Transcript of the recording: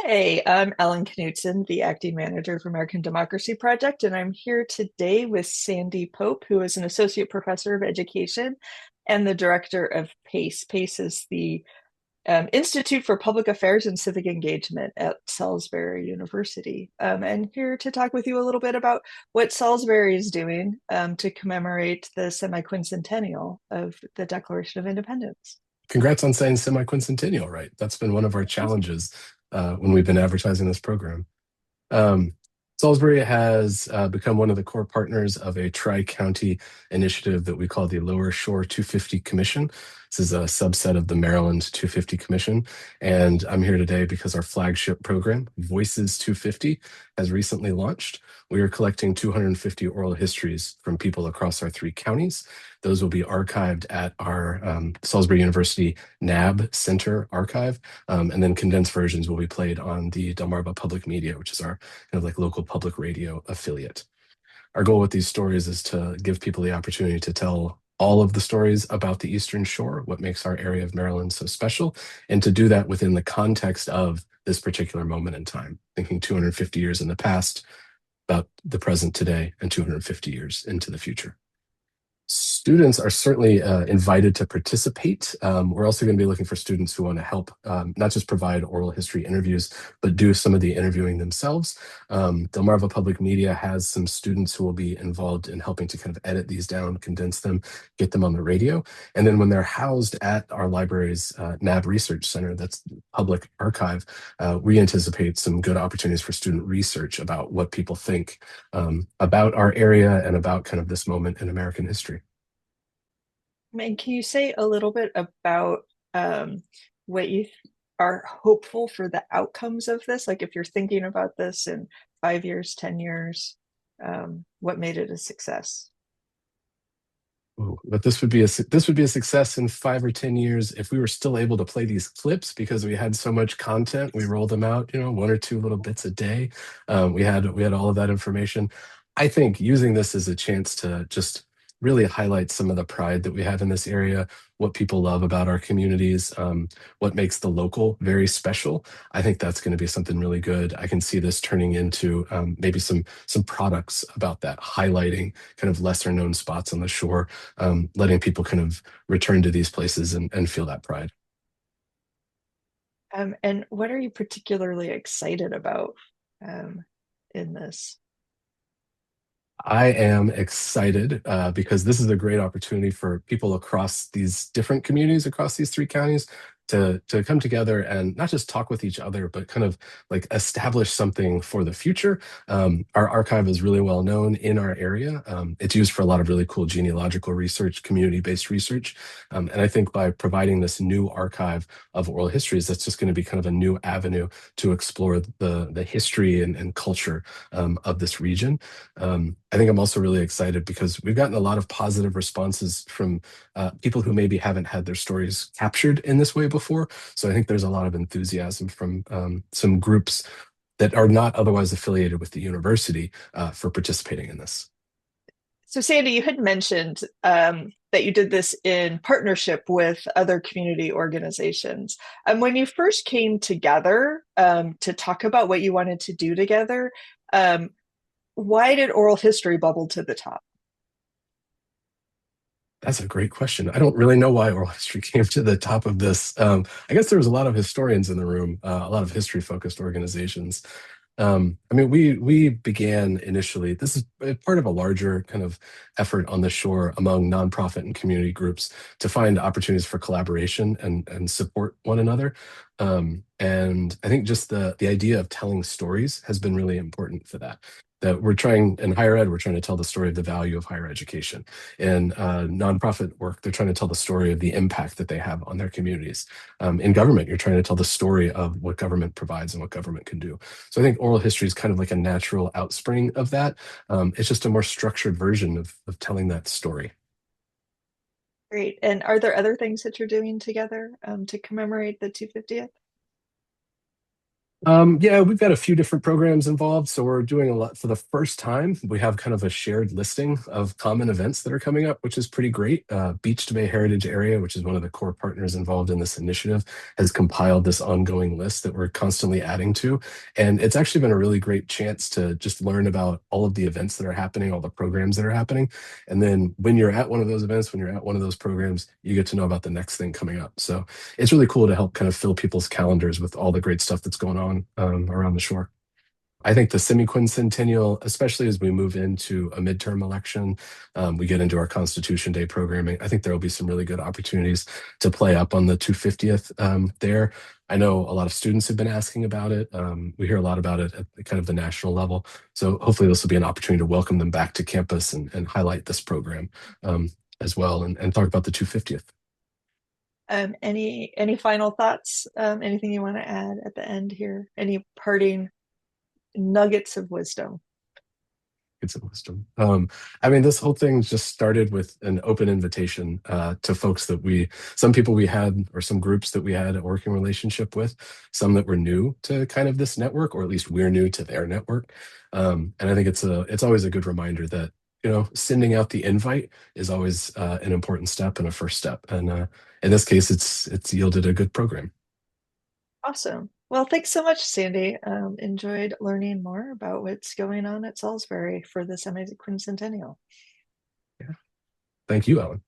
Hey, I'm Ellen Knutson, the acting manager for American Democracy Project, and I'm here today with Sandy Pope, who is an associate professor of education and the director of PACE. PACE is the Institute for Public Affairs and Civic Engagement at Salisbury University. And here to talk with you a little bit about what Salisbury is doing to commemorate the semi-quincentennial of the Declaration of Independence. Congrats on saying semi-quincentennial right. That's been one of our challenges when we've been advertising this program. Um, Salisbury has become one of the core partners of a tri-county initiative that we call the Lower Shore 250 Commission. This is a subset of the Maryland 250 Commission. And I'm here today because our flagship program, Voices 250, has recently launched. We are collecting 250 oral histories from people across our three counties. Those will be archived at our Salisbury University NAB Center archive, and then condensed versions will be played on the Delmarva Public Media, which is our kind of like local public radio affiliate. Our goal with these stories is to give people the opportunity to tell all of the stories about the Eastern Shore, what makes our area of Maryland so special, and to do that within the context of this particular moment in time, thinking 250 years in the past, about the present today, and 250 years into the future. Students are certainly invited to participate. We're also going to be looking for students who want to help not just provide oral history interviews, but do some of the interviewing themselves. Delmarva Public Media has some students who will be involved in helping to kind of edit these down, condense them, get them on the radio. And then when they're housed at our library's NAB Research Center, that's public archive, we anticipate some good opportunities for student research about what people think about our area and about kind of this moment in American history. And can you say a little bit about what you are hopeful for the outcomes of this? Like if you're thinking about this in 5 years, 10 years, what made it a success? Ooh, but this would be a success in 5 or 10 years if we were still able to play these clips because we had so much content. We rolled them out, one or two little bits a day. We had all of that information. I think using this as a chance to just really highlight some of the pride that we have in this area, what people love about our communities, what makes the local very special. I think that's going to be something really good. I can see this turning into maybe some products about that, highlighting kind of lesser known spots on the shore, letting people kind of return to these places and feel that pride. And what are you particularly excited about um, in this? I am excited because this is a great opportunity for people across these different communities, across these three counties, to come together and not just talk with each other, but kind of like establish something for the future. Our archive is really well known in our area. It's used for a lot of really cool genealogical research, community-based research. And I think by providing this new archive of oral histories, that's just going to be kind of a new avenue to explore the history and culture of this region. I think I'm also really excited because we've gotten a lot of positive responses from people who maybe haven't had their stories captured in this way before. So I think there's a lot of enthusiasm from some groups that are not otherwise affiliated with the university for participating in this. So, Sandy, you had mentioned that you did this in partnership with other community organizations. When you first came together to talk about what you wanted to do together, um, why did oral history bubble to the top? That's a great question. I don't really know why oral history came to the top of this. I guess there was a lot of historians in the room, a lot of history-focused organizations. I mean, we began initially. This is part of a larger kind of effort on the shore among nonprofit and community groups to find opportunities for collaboration and support one another. And I think just the idea of telling stories has been really important for that. That we're trying in higher ed, we're trying to tell the story of the value of higher education. In nonprofit work, they're trying to tell the story of the impact that they have on their communities. In government, you're trying to tell the story of what government provides and what government can do. So I think oral history is kind of like a natural outspring of that. It's just a more structured version of telling that story. Great. And are there other things that you're doing together to commemorate the 250th? Yeah, we've got a few different programs involved. So we're doing a lot for the first time. We have kind of a shared listing of common events that are coming up, which is pretty great. Beach to Bay Heritage Area, which is one of the core partners involved in this initiative, has compiled this ongoing list that we're constantly adding to. And it's actually been a really great chance to just learn about all of the events that are happening, all the programs that are happening. And then when you're at one of those events, when you're at one of those programs, you get to know about the next thing coming up. So it's really cool to help kind of fill people's calendars with all the great stuff that's going on around the shore. I think the semi-quincentennial, especially as we move into a midterm election, we get into our Constitution Day programming. I think there will be some really good opportunities to play up on the 250th there. I know a lot of students have been asking about it. We hear a lot about it at kind of the national level. So hopefully this will be an opportunity to welcome them back to campus and highlight this program as well and talk about the 250th. Any final thoughts? Anything you want to add at the end here? Any parting nuggets of wisdom? It's a wisdom. I mean, this whole thing just started with an open invitation to folks that some people we had, or some groups that we had a working relationship with, some that were new to kind of this network, or at least we're new to their network. And I think it's always a good reminder that sending out the invite is always an important step and a first step. And in this case, it's yielded a good program. Awesome. Well, thanks so much, Sandy. Enjoyed learning more about what's going on at Salisbury for the semi-quincentennial. Yeah. Thank you, Ellen.